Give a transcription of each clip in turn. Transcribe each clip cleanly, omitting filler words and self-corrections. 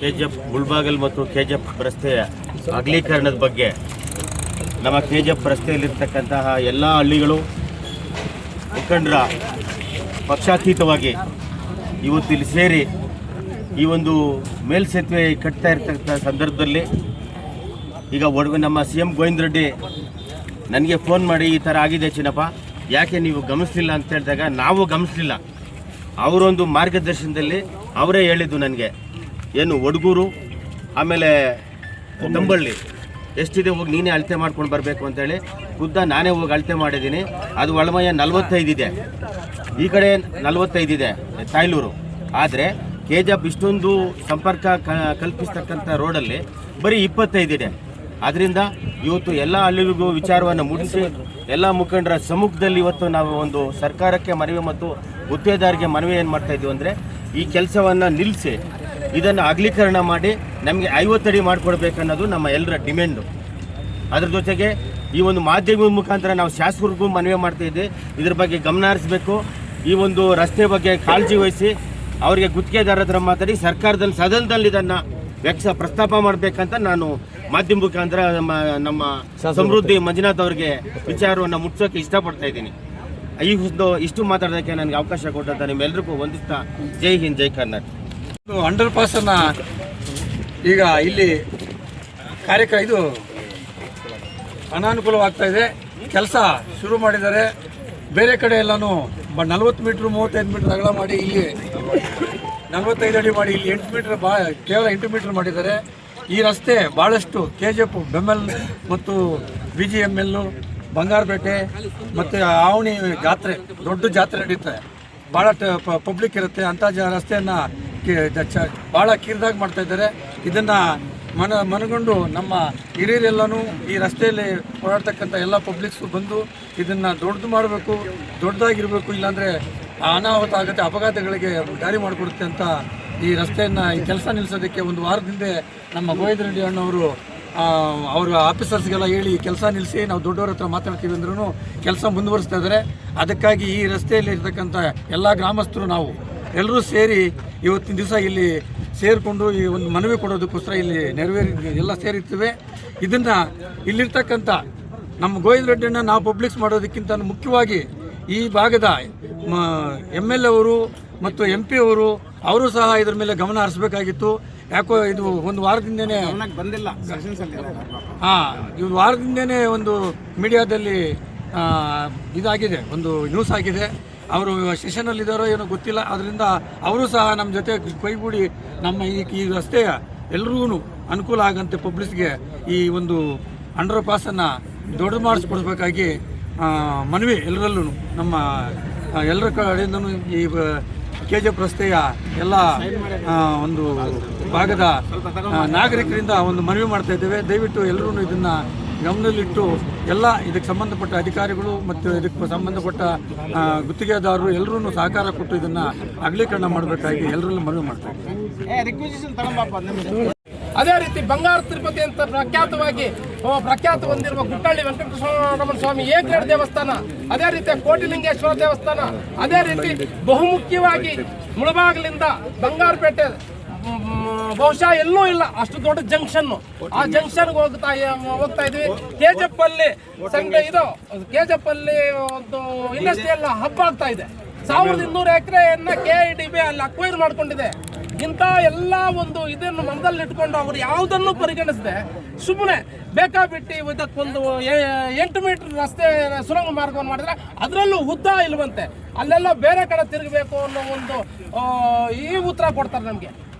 KGF Mulbagal ಮತ್ತು KGF ರಸ್ತೆಯ ಅಗಲೀಕರಣದ ಬಗ್ಗೆ ನಮ್ಮ KGF ರಸ್ತೆಯಲ್ಲಿರ್ತಕ್ಕಂತಹ ಎಲ್ಲ ಹಳ್ಳಿಗಳು ಮುಖಂಡರ ಪಕ್ಷಾತೀತವಾಗಿ ಇವತ್ತು ಇಲ್ಲಿ ಸೇರಿ ಈ ಒಂದು ಮೇಲ್ಸೇತುವೆ ಕಟ್ತಾ ಇರ್ತಕ್ಕಂಥ ಸಂದರ್ಭದಲ್ಲಿ ಈಗ ನಮ್ಮ CM ಗೋವಿಂದ ರೆಡ್ಡಿ ನನಗೆ ಫೋನ್ ಮಾಡಿ ಈ ಥರ ಆಗಿದೆ ಚಿನ್ನಪ್ಪ, ಯಾಕೆ ನೀವು ಗಮನಿಸಲಿಲ್ಲ ಅಂತ ಹೇಳಿದಾಗ ನಾವು ಗಮನಿಸಲಿಲ್ಲ. ಅವರೊಂದು ಮಾರ್ಗದರ್ಶನದಲ್ಲಿ ಅವರೇ ಹೇಳಿದ್ದು ನನಗೆ, ಏನು ಒಡಗೂರು ಆಮೇಲೆ ತಂಬಳ್ಳಿ ಎಷ್ಟಿದೆ ಹೋಗಿ ನೀನೇ ಅಳತೆ ಮಾಡ್ಕೊಂಡು ಬರಬೇಕು ಅಂತೇಳಿ ನಾನೇ ಹೋಗಿ ಅಳತೆ ಮಾಡಿದ್ದೀನಿ. ಅದು ಒಳಮಯ 45 ಇದೆ, ಈ ಕಡೆ 45 ಇದೆ ತಾಯ್ಲೂರು. ಆದರೆ KGF ಇಷ್ಟೊಂದು ಸಂಪರ್ಕ ಕಲ್ಪಿಸ್ತಕ್ಕಂಥ ರೋಡಲ್ಲಿ ಬರೀ 25 ಇದೆ. ಆದ್ದರಿಂದ ಇವತ್ತು ಎಲ್ಲ ಹಳ್ಳಿಗಳಿಗೂ ವಿಚಾರವನ್ನು ಮುಟ್ಟಿಸಿ ಎಲ್ಲ ಮುಖಂಡರ ಸಮ್ಮುಖದಲ್ಲಿ ಇವತ್ತು ನಾವು ಒಂದು ಸರ್ಕಾರಕ್ಕೆ ಮನವಿ ಮತ್ತು ಗುತ್ತೇದಾರಿಗೆ ಮನವಿ ಏನು ಮಾಡ್ತಾ ಇದ್ದೀವಿ ಅಂದರೆ, ಈ ಕೆಲಸವನ್ನು ನಿಲ್ಲಿಸಿ ಇದನ್ನು ಅಗಲೀಕರಣ ಮಾಡಿ ನಮಗೆ 50 ಅಡಿ ಮಾಡಿಕೊಡ್ಬೇಕನ್ನೋದು ನಮ್ಮ ಎಲ್ಲರ ಡಿಮ್ಯಾಂಡು. ಅದ್ರ ಜೊತೆಗೆ ಈ ಒಂದು ಮಾಧ್ಯಮದ ಮುಖಾಂತರ ನಾವು ಶಾಸಕರಿಗೂ ಮನವಿ ಮಾಡ್ತಾಯಿದ್ದೆ, ಇದ್ರ ಬಗ್ಗೆ ಗಮನ ಹರಿಸಬೇಕು. ಈ ಒಂದು ರಸ್ತೆ ಬಗ್ಗೆ ಕಾಳಜಿ ವಹಿಸಿ ಅವರಿಗೆ ಗುತ್ತಿಗೆದಾರರ ಹತ್ರ ಮಾತಾಡಿ ಸರ್ಕಾರದಲ್ಲಿ ಸದನದಲ್ಲಿ ಇದನ್ನು ಪ್ರಸ್ತಾಪ ಮಾಡಬೇಕಂತ ನಾನು ಮಾಧ್ಯಮ ಮುಖಾಂತರ ನಮ್ಮ ಸಮೃದ್ಧಿ ಮಂಜುನಾಥ್ ಅವರಿಗೆ ವಿಚಾರವನ್ನು ಮುಟ್ಸೋಕ್ಕೆ ಇಷ್ಟಪಡ್ತಾ ಇದ್ದೀನಿ. ಇಷ್ಟು ಮಾತಾಡೋದಕ್ಕೆ ನನಗೆ ಅವಕಾಶ ಕೊಟ್ಟಂತ ನಿಮ್ಮೆಲ್ಲರಿಗೂ ವಂದಿಸ್ತಾ ಜೈ ಹಿಂದ್ ಜೈ ಕರ್ನಾಟಕ. ಅಂಡರ್ ಪಾಸನ್ನು ಈಗ ಇಲ್ಲಿ ಇದು ಅನಾನುಕೂಲವಾಗ್ತಾ ಇದೆ. ಕೆಲಸ ಶುರು ಮಾಡಿದ್ದಾರೆ. ಬೇರೆ ಕಡೆ ಎಲ್ಲನೂ 40 ಮೀಟ್ರ್ 35 ಮೀಟ್ರ್ ಅಗಲ ಮಾಡಿ ಇಲ್ಲಿ 45 ಅಡಿ ಮಾಡಿ ಇಲ್ಲಿ 8 ಮೀಟ್ರ್ ಕೇವಲ 8 ಮೀಟ್ರ್ ಮಾಡಿದ್ದಾರೆ. ಈ ರಸ್ತೆ ಭಾಳಷ್ಟು KGF ಬೆಮ್ಮಲ್ ಮತ್ತು BGML ಬಂಗಾರಪೇಟೆ ಮತ್ತು ಆವಣಿ ಜಾತ್ರೆ, ದೊಡ್ಡ ಜಾತ್ರೆ ನಡೀತಾರೆ. ಭಾಳ ಪಬ್ಲಿಕ್ ಇರುತ್ತೆ. ಅಂಥ ರಸ್ತೆಯನ್ನು ಭಾಳ ಕಿರಿದಾಗಿ ಮಾಡ್ತಾಯಿದ್ದಾರೆ. ಇದನ್ನು ಮನಗೊಂಡು ನಮ್ಮ ಹಿರಿಯರೆಲ್ಲನೂ ಈ ರಸ್ತೆಯಲ್ಲಿ ಓಡಾಡ್ತಕ್ಕಂಥ ಎಲ್ಲ ಪಬ್ಲಿಕ್ಸು ಬಂದು ಇದನ್ನು ದೊಡ್ಡದು ಮಾಡಬೇಕು, ದೊಡ್ಡದಾಗಿರಬೇಕು, ಇಲ್ಲಾಂದರೆ ಅನಾಹುತ ಆಗುತ್ತೆ, ಅಪಘಾತಗಳಿಗೆ ದಾರಿ ಮಾಡಿಕೊಡುತ್ತೆ ಅಂತ ಈ ರಸ್ತೆಯನ್ನು ಈ ಕೆಲಸ ನಿಲ್ಲಿಸೋದಕ್ಕೆ ಒಂದು ವಾರದಿಂದ ನಮ್ಮ ಗೋವಿಂದ ರೆಡ್ಡಿ ಅಣ್ಣವರು ಅವ್ರ ಆಫೀಸರ್ಸ್ಗೆಲ್ಲ ಹೇಳಿ ಕೆಲಸ ನಿಲ್ಲಿಸಿ ನಾವು ದೊಡ್ಡವ್ರ ಹತ್ರ ಮಾತಾಡ್ತೀವಿ ಅಂದ್ರೂ ಕೆಲಸ ಮುಂದುವರಿಸ್ತಾ ಇದ್ದಾರೆ. ಅದಕ್ಕಾಗಿ ಈ ರಸ್ತೆಯಲ್ಲಿ ಇರ್ತಕ್ಕಂಥ ಎಲ್ಲ ಗ್ರಾಮಸ್ಥರು ನಾವು ಎಲ್ಲರೂ ಸೇರಿ ಇವತ್ತಿನ ದಿವಸ ಇಲ್ಲಿ ಸೇರಿಕೊಂಡು ಈ ಒಂದು ಮನವಿ ಕೊಡೋದಕ್ಕೋಸ್ಕರ ಇಲ್ಲಿ ಎಲ್ಲ ಸೇರಿರ್ತೀವಿ. ಇದನ್ನು ಇಲ್ಲಿರ್ತಕ್ಕಂಥ ನಮ್ಮ ಗೋವಿಂದ ರೆಡ್ಡಿಯನ್ನು ನಾವು ಪಬ್ಲಿಕ್ಸ್ ಮಾಡೋದಕ್ಕಿಂತ ಮುಖ್ಯವಾಗಿ ಈ ಭಾಗದ MLA ಅವರು ಮತ್ತು MP ಅವರು ಸಹ ಇದ್ರ ಮೇಲೆ ಗಮನ ಹರಿಸಬೇಕಾಗಿತ್ತು. ಯಾಕೋ ಇದು ಒಂದು ವಾರದಿಂದನೇ ಬಂದಿಲ್ಲ. ಇದು ವಾರದಿಂದನೇ ಒಂದು ಮೀಡಿಯಾದಲ್ಲಿ ಇದಾಗಿದೆ, ಒಂದು ನ್ಯೂಸ್ ಆಗಿದೆ. ಅವರು ಸೆಷನಲ್ಲಿದ್ದಾರೋ ಏನೋ ಗೊತ್ತಿಲ್ಲ. ಅದರಿಂದ ಅವರು ಸಹ ನಮ್ಮ ಜೊತೆ ಕೈಗೂಡಿ ನಮ್ಮ ಈ ರಸ್ತೆಯ ಎಲ್ರಿಗೂ ಅನುಕೂಲ ಆಗಂತೆ ಪಬ್ಲಿಕ್ಸ್ಗೆ ಈ ಒಂದು ಅಂಡರ್ ಪಾಸನ್ನು ದೊಡ್ಡ ಮಾಡಿಸ್ಕೊಡ್ಬೇಕಾಗಿ ಮನವಿ ಎಲ್ಲರಲ್ಲೂ ನಮ್ಮ ಎಲ್ಲರ ಕಡೆಯಿಂದನೂ ಈ KGF ರಸ್ತೆಯ ಎಲ್ಲ ಒಂದು ಭಾಗದ ನಾಗರಿಕರಿಂದ ಒಂದು ಮನವಿ ಮಾಡ್ತಾ ಇದ್ದೇವೆ. ದಯವಿಟ್ಟು ಎಲ್ಲರೂ ಇದನ್ನು ಗಮನದಲ್ಲಿಟ್ಟು ಎಲ್ಲ ಇದಕ್ಕೆ ಸಂಬಂಧಪಟ್ಟ ಅಧಿಕಾರಿಗಳು ಮತ್ತು ಇದಕ್ಕೆ ಸಂಬಂಧಪಟ್ಟ ಗುತ್ತಿಗೆದಾರರು ಎಲ್ಲರೂ ಸಹಕಾರ ಕೊಟ್ಟು ಇದನ್ನು ಅಗಲೀಕರಣ ಮಾಡಬೇಕಾಗಿ ಎಲ್ಲರಲ್ಲೂ ಮನವಿ ಮಾಡ್ತಾ ಇದ್ದೀವಿ. ಅದೇ ರೀತಿ ಬಂಗಾರ ತಿರುಪತಿ ಅಂತ ಪ್ರಖ್ಯಾತ ಹೊಂದಿರುವ ಗುಟ್ಟಳ್ಳಿ ವೆಂಕಟರಮಣ ಸ್ವಾಮಿ ಏಕರೇಡ್ ದೇವಸ್ಥಾನ, ಅದೇ ರೀತಿ ಕೋಟಿಲಿಂಗೇಶ್ವರ ದೇವಸ್ಥಾನ, ಅದೇ ರೀತಿ ಬಹುಮುಖ್ಯವಾಗಿ ಮುಳಬಾಗಿಲಿಂದ ಬಂಗಾರಪೇಟೆ ಬಹುಶಃ ಎಲ್ಲೂ ಇಲ್ಲ ಅಷ್ಟು ದೊಡ್ಡ ಜಂಕ್ಷನ್. ಆ ಜಂಕ್ಷನ್ಗೆ ಹೋಗ್ತಾ ಇದ್ವಿ. KGF ಅಲ್ಲಿ KGF ಅಲ್ಲಿ ಒಂದು ಇಂಡಸ್ಟ್ರಿಯಲ್ ಹಬ್ ಆಗ್ತಾ ಇದೆ. 1200 ಎಕರೆಯನ್ನ KIDB ಅಲ್ಲಿ ಅಕ್ವೈರ್ ಮಾಡ್ಕೊಂಡಿದೆ. ಇಂಥ ಎಲ್ಲ ಒಂದು ಇದನ್ನು ಮನದಲ್ಲಿ ಇಟ್ಕೊಂಡು ಅವರು ಯಾವುದನ್ನು ಪರಿಗಣಿಸದೆ ಸುಮ್ಮನೆ ಬೇಕಾಬಿಟ್ಟು ಇದಕ್ಕೊಂದು 8 ಮೀಟರ್ ರಸ್ತೆ ಸುರಂಗ ಮಾರ್ಗವನ್ನು ಮಾಡಿದ್ರೆ ಅದರಲ್ಲೂ ಉದ್ದ ಇಲ್ವಂತೆ, ಅಲ್ಲೆಲ್ಲ ಬೇರೆ ಕಡೆ ತಿರುಗಬೇಕು ಅನ್ನೋ ಒಂದು ಈ ಉತ್ತರ ಕೊಡ್ತಾರೆ ನಮಗೆ,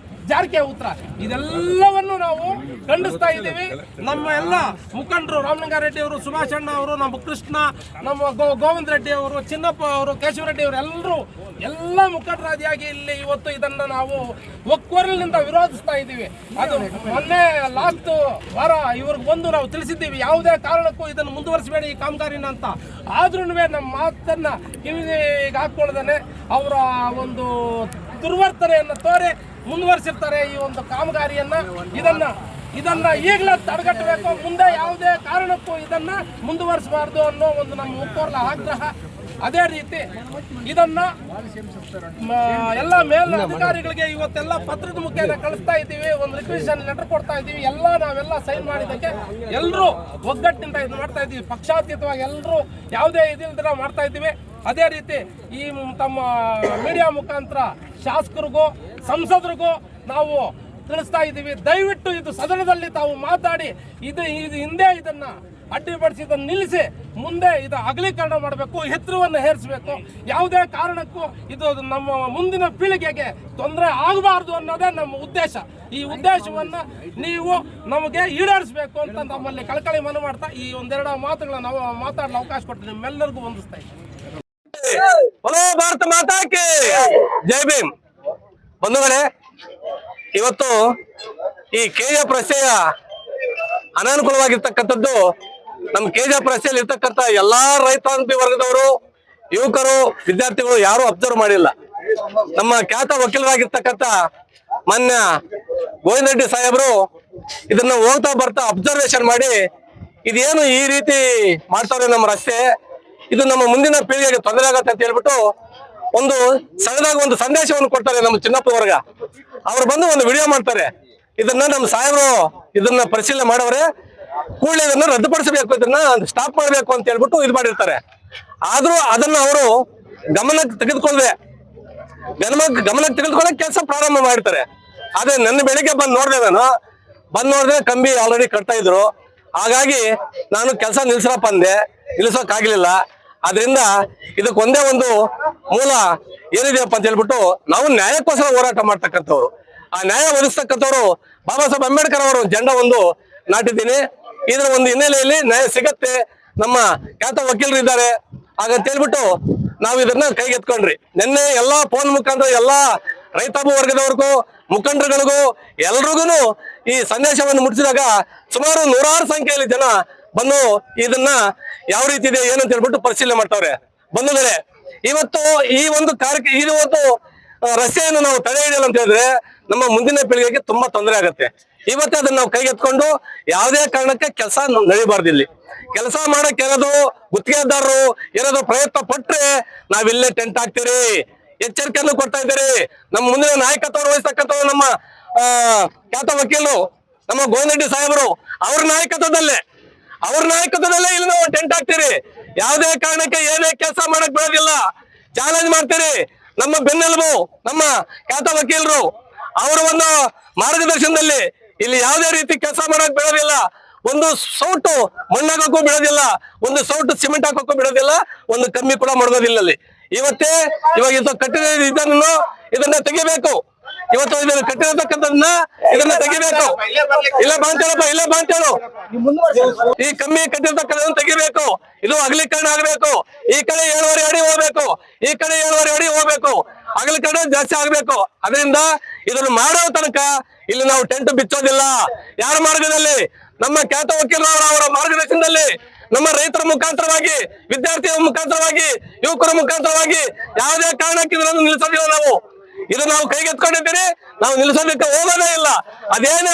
ಜಾರಕಿಯ ಉತ್ತರ. ಇದೆಲ್ಲವನ್ನು ನಾವು ಖಂಡಿಸ್ತಾ ಇದ್ದೀವಿ. ನಮ್ಮ ಎಲ್ಲ ಮುಖಂಡರು ರಾಮಲಿಂಗಾರೆಡ್ಡಿ ಅವರು, ಸುಭಾಷ್ ಅಣ್ಣ ಅವರು, ನಮ್ಮ ಕೃಷ್ಣ, ನಮ್ಮ ಗೋವಿಂದ ರೆಡ್ಡಿ ಅವರು, ಚಿನ್ನಪ್ಪ ಅವರು, ಕೇಶವರೆಡ್ಡಿ ಅವರು ಎಲ್ಲರೂ ಎಲ್ಲ ಮುಖಂಡರಾದಿಯಾಗಿ ಇಲ್ಲಿ ಇವತ್ತು ಇದನ್ನು ನಾವು ಒಕ್ಕೊರಲಿನಿಂದ ವಿರೋಧಿಸ್ತಾ ಇದ್ದೀವಿ. ಅದು ಮೊನ್ನೆ ಲಾಸ್ಟ್ ವಾರ ಇವ್ರಿಗೆ ಬಂದು ನಾವು ತಿಳಿಸಿದ್ದೀವಿ, ಯಾವುದೇ ಕಾರಣಕ್ಕೂ ಇದನ್ನು ಮುಂದುವರಿಸಬೇಡಿ ಈ ಕಾಮಗಾರಿನ ಅಂತ. ಆದ್ರೂ ನಮ್ಮ ಮಾತನ್ನು ಕಿವಿಗೆ ಹಾಕೊಳ್ಳದೇನೆ ಅವರ ಒಂದು ದುರ್ವರ್ತನೆಯನ್ನು ತೋರಿ ಮುಂದುವರಿಸಿರ್ತಾರೆ ಈ ಒಂದು ಕಾಮಗಾರಿಯನ್ನ. ಇದನ್ನ ಈಗಲೇ ತಡೆಗಟ್ಟಬೇಕು. ಮುಂದೆ ಯಾವುದೇ ಕಾರಣಕ್ಕೂ ಇದನ್ನ ಮುಂದುವರಿಸಬಾರ್ದು ಅನ್ನೋ ಒಂದು ನಮ್ಮ ಒಕ್ಕೊರಲ ಆಗ್ರಹ. ಅದೇ ರೀತಿ ಇದನ್ನ ಎಲ್ಲ ಮೇಲ್ ಅಧಿಕಾರಿಗಳಿಗೆ ಇವತ್ತೆಲ್ಲ ಪತ್ರದ ಮುಖೇನ ಕಳಿಸ್ತಾ ಇದ್ದೀವಿ, ಒಂದು ರಿಕ್ವೆಷನ್ ಲೆಟರ್ ಕೊಡ್ತಾ ಇದ್ದೀವಿ. ನಾವೆಲ್ಲ ಸೈನ್ ಮಾಡಿದ್ದಕ್ಕೆ ಎಲ್ಲರೂ ಒಗ್ಗಟ್ಟಿನಿಂದ ಇದು ಮಾಡ್ತಾ ಇದ್ದೀವಿ, ಪಕ್ಷಾತೀತವಾಗಿ ಎಲ್ಲರೂ ಯಾವುದೇ ಇದಿಲ್ದಿರ ಮಾಡ್ತಾ ಇದ್ದೀವಿ. ಅದೇ ರೀತಿ ಈ ತಮ್ಮ ಮೀಡಿಯಾ ಮುಖಾಂತರ ಶಾಸಕರಿಗೂ ಸಂಸದರಿಗೂ ನಾವು ತಿಳಿಸ್ತಾ ಇದ್ದೀವಿ, ದಯವಿಟ್ಟು ಇದು ಸದನದಲ್ಲಿ ತಾವು ಮಾತಾಡಿ ಇದು ಹಿಂದೆ ಇದನ್ನ ಅಡ್ಡಿಪಡಿಸಿ ಇದನ್ನು ನಿಲ್ಲಿಸಿ ಮುಂದೆ ಇದು ಅಗಲೀಕರಣ ಮಾಡಬೇಕು, ಎತ್ತರವನ್ನು ಹೇರಿಸಬೇಕು. ಯಾವುದೇ ಕಾರಣಕ್ಕೂ ಇದು ನಮ್ಮ ಮುಂದಿನ ಪೀಳಿಗೆಗೆ ತೊಂದರೆ ಆಗಬಾರ್ದು ಅನ್ನೋದೇ ನಮ್ಮ ಉದ್ದೇಶ. ಈ ಉದ್ದೇಶವನ್ನು ನೀವು ನಮಗೆ ಈಡೇರಿಸಬೇಕು ಅಂತ ನಮ್ಮಲ್ಲಿ ಕಳಕಳಿ ಮನವಿ ಮಾಡ್ತಾ ಈ ಒಂದೆರಡು ಮಾತುಗಳನ್ನ ನಾವು ಮಾತಾಡಲು ಅವಕಾಶ ಕೊಟ್ಟು ನಿಮ್ಮೆಲ್ಲರಿಗೂ ವಂದಿಸ್ತಾ ಇದ್ದೀನಿ. ಭಾರತ ಮಾತಾಕ್ಕೆ ಜೈ ಭೀಮ್. ಬಂಧುಗಳೇ, ಇವತ್ತು ಈ ಕೆಜಿಎಫ್ ರಸ್ತೆಯ ಅನಾನುಕೂಲವಾಗಿರ್ತಕ್ಕಂಥದ್ದು ನಮ್ಮ ಕೆಜಿಎಫ್ ರಸ್ತೆಯಲ್ಲಿ ಇರ್ತಕ್ಕಂಥ ಎಲ್ಲಾ ರೈತಾಂತಿ ವರ್ಗದವರು, ಯುವಕರು, ವಿದ್ಯಾರ್ಥಿಗಳು ಯಾರು ಅಬ್ಸರ್ವ್ ಮಾಡಿಲ್ಲ. ನಮ್ಮ ಖ್ಯಾತ ವಕೀಲರಾಗಿರ್ತಕ್ಕಂಥ ಮಾನ್ಯ ಗೋವಿಂದ ರೆಡ್ಡಿ ಸಾಹೇಬರು ಇದನ್ನ ಹೋಗ್ತಾ ಬರ್ತಾ ಅಬ್ಸರ್ವೇಷನ್ ಮಾಡಿ ಇದೇನು ಈ ರೀತಿ ಮಾಡ್ತಾರೆ ನಮ್ಮ ರಸ್ತೆ, ಇದು ನಮ್ಮ ಮುಂದಿನ ಪೀಳಿಗೆಗೆ ತೊಂದರೆ ಆಗತ್ತೆ ಅಂತ ಹೇಳ್ಬಿಟ್ಟು ಒಂದು ಸಣ್ಣದಾಗ ಒಂದು ಸಂದೇಶವನ್ನು ಕೊಡ್ತಾರೆ ನಮ್ಮ ಚಿನ್ನಪ್ಪ ವರ್ಗ. ಅವ್ರು ಬಂದು ಒಂದು ವಿಡಿಯೋ ಮಾಡ್ತಾರೆ. ಇದನ್ನ ನಮ್ಮ ಸಾಹೇಬರು ಇದನ್ನ ಪರಿಶೀಲನೆ ಮಾಡವ್ರೆ, ಕೂಡಲೇ ಇದನ್ನ ರದ್ದುಪಡಿಸಬೇಕು, ಇದನ್ನ ಸ್ಟಾಪ್ ಮಾಡಬೇಕು ಅಂತ ಹೇಳ್ಬಿಟ್ಟು ಇದು ಮಾಡಿರ್ತಾರೆ. ಆದ್ರೂ ಅದನ್ನ ಅವರು ಗಮನಕ್ಕೆ ತೆಗೆದುಕೊಳ್ಳದೆ ಕೆಲಸ ಪ್ರಾರಂಭ ಮಾಡಿರ್ತಾರೆ. ಆದ್ರೆ ನನ್ನ ಬೆಳಿಗ್ಗೆ ಬಂದು ನೋಡಿದ್ರೆ ಕಂಬಿ ಆಲ್ರೆಡಿ ಕಟ್ತಾ ಇದ್ರು. ಹಾಗಾಗಿ ನಾನು ಕೆಲಸ ನಿಲ್ಸರಪ್ಪ ಅಂದೆ, ನಿಲ್ಸೋಕ್ಕಾಗ್ಲಿಲ್ಲ. ಅದರಿಂದ ಇದಕ್ಕೆ ಒಂದೇ ಒಂದು ಮೂಲ ಏನಿದೆಯಪ್ಪ ಅಂತ ಹೇಳ್ಬಿಟ್ಟು ನಾವು ನ್ಯಾಯಕ್ಕೋಸ್ಕರ ಹೋರಾಟ ಮಾಡ್ತಕ್ಕಂಥವ್ರು, ಆ ನ್ಯಾಯ ಒದಗಿಸ್ತಕ್ಕಂಥವ್ರು ಬಾಬಾ ಸಾಹೇಬ್ ಅಂಬೇಡ್ಕರ್ ಅವರು ಜೆಂಡಾ ಒಂದು ನಾಟಿದ್ದೀನಿ. ಇದರ ಒಂದು ಹಿನ್ನೆಲೆಯಲ್ಲಿ ನ್ಯಾಯ ಸಿಗತ್ತೆ, ನಮ್ಮ ಖ್ಯಾತ ವಕೀಲರು ಇದ್ದಾರೆ ಹಾಗಂತ ಹೇಳ್ಬಿಟ್ಟು ನಾವು ಇದನ್ನ ಕೈಗೆತ್ಕೊಂಡ್ರಿ. ನಿನ್ನೆ ಎಲ್ಲಾ ಫೋನ್ ಮುಖಾಂತರ ಎಲ್ಲಾ ರೈತಾಪಿ ವರ್ಗದವ್ರಿಗೂ ಮುಖಂಡರುಗಳಿಗೂ ಎಲ್ರಿಗೂ ಈ ಸಂದೇಶವನ್ನು ಮುಟ್ಟಿಸಿದಾಗ ಸುಮಾರು 100 ಸಂಖ್ಯೆಯಲ್ಲಿ ಜನ ಬಂದು ಇದನ್ನ ಯಾವ ರೀತಿ ಇದೆ ಏನಂತ ಹೇಳ್ಬಿಟ್ಟು ಪರಿಶೀಲನೆ ಮಾಡ್ತಾವ್ರೆ. ಬಂಧುಗಳೇ, ಇವತ್ತು ಈ ಒಂದು ಇದು ಒಂದು ರಸ್ತೆಯನ್ನು ನಾವು ತಡೆ ಹಿಡಿಯಲ್ಲ ಅಂತ ಹೇಳಿದ್ರೆ ನಮ್ಮ ಮುಂದಿನ ಪೀಳಿಗೆಗೆ ತುಂಬಾ ತೊಂದರೆ ಆಗುತ್ತೆ. ಇವತ್ತೇ ಅದನ್ನ ನಾವು ಕೈಗೆತ್ಕೊಂಡು ಯಾವುದೇ ಕಾರಣಕ್ಕೆ ಕೆಲಸ ನಡೀಬಾರ್ದು. ಇಲ್ಲಿ ಕೆಲಸ ಮಾಡಕ್ಕೆ ಏನಾದ್ರು ಗುತ್ತಿಗೆದಾರರು ಏನಾದ್ರು ಪ್ರಯತ್ನ ಪಟ್ರೆ ನಾವಿಲ್ಲೇ ಟೆಂಟ್ ಹಾಕ್ತೀರಿ, ಎಚ್ಚರಿಕೆಯನ್ನು ಕೊಡ್ತಾ ಇದ್ದೀರಿ. ನಮ್ಮ ಮುಂದಿನ ನಾಯಕತ್ವವನ್ನು ವಹಿಸ್ತಕ್ಕಂಥವ್ರು ನಮ್ಮ ಖ್ಯಾತ ವಕೀಲರು ನಮ್ಮ ಗೋವಿಂದ ರೆಡ್ಡಿ ಸಾಹೇಬರು, ಅವ್ರ ನಾಯಕತ್ವದಲ್ಲೇ ಇಲ್ಲಿ ನಾವು ಟೆಂಟ್ ಹಾಕ್ತೀರಿ. ಯಾವುದೇ ಕಾರಣಕ್ಕೆ ಏನೇ ಕೆಲಸ ಮಾಡಕ್ ಬಿಡೋದಿಲ್ಲ, ಚಾಲೆಂಜ್ ಮಾಡ್ತೀರಿ. ನಮ್ಮ ಬೆನ್ನೆಲುಬು ನಮ್ಮ ಖ್ಯಾತ ವಕೀಲರು, ಅವರ ಒಂದು ಮಾರ್ಗದರ್ಶನದಲ್ಲಿ ಇಲ್ಲಿ ಯಾವುದೇ ರೀತಿ ಕೆಲಸ ಮಾಡಕ್ ಬಿಡೋದಿಲ್ಲ. ಒಂದು ಸೌಟು ಮಣ್ಣಾಕಕ್ಕೂ ಬಿಡೋದಿಲ್ಲ, ಒಂದು ಸೌಟು ಸಿಮೆಂಟ್ ಹಾಕಕ್ಕೂ ಬಿಡೋದಿಲ್ಲ, ಒಂದು ಕಮ್ಮಿ ಕೂಡ ಮಾಡೋದಿಲ್ಲ. ಅಲ್ಲಿ ಇವಾಗ ಇದು ಕಟ್ಟಿದ ಇದನ್ನ ತೆಗಿಬೇಕು. ಇವತ್ತು ಇದನ್ನ ಕಟ್ಟಿರತಕ್ಕಂಥದನ್ನ ಇದನ್ನ ತೆಗಿಬೇಕು. ಇಲ್ಲ ಬಾಂತೇಳು ಈ ಕಮ್ಮಿ ಕಟ್ಟಿರ್ತಕ್ಕಂಥದನ್ನ ತೆಗಿಬೇಕು. ಇದು ಅಗಲೀಕರಣ ಆಗ್ಬೇಕು. ಈ ಕಡೆ 7.5 ಅಡಿ ಹೋಗ್ಬೇಕು, ಈ ಕಡೆ 7.5 ಅಡಿ ಹೋಗ್ಬೇಕು, ಅಗಲೀಕರಣ ಜಾಸ್ತಿ ಆಗ್ಬೇಕು. ಅದರಿಂದ ಇದನ್ನು ಮಾಡೋ ತನಕ ಇಲ್ಲಿ ನಾವು ಟೆಂಟ್ ಬಿಚ್ಚೋದಿಲ್ಲ. ಯಾರ ಮಾರ್ಗದಲ್ಲಿ? ನಮ್ಮ ಖ್ಯಾತ ವಕೀಲರು ಅವರ ಮಾರ್ಗದರ್ಶನದಲ್ಲಿ, ನಮ್ಮ ರೈತರ ಮುಖಾಂತರವಾಗಿ, ವಿದ್ಯಾರ್ಥಿಗಳ ಮುಖಾಂತರವಾಗಿ, ಯುವಕರ ಮುಖಾಂತರವಾಗಿ ಯಾವುದೇ ಕಾರಣಕ್ಕೆ ಇದನ್ನು ನಿಲ್ಲಿಸೋದಿಲ್ಲ. ನಾವು ಕೈಗೆತ್ಕೊಂಡಿದ್ದೀರಿ, ನಾವು ನಿಲ್ಲಿಸೋದಕ್ಕೆ ಹೋಗೋದೇ ಇಲ್ಲ. ಅದೇನೇ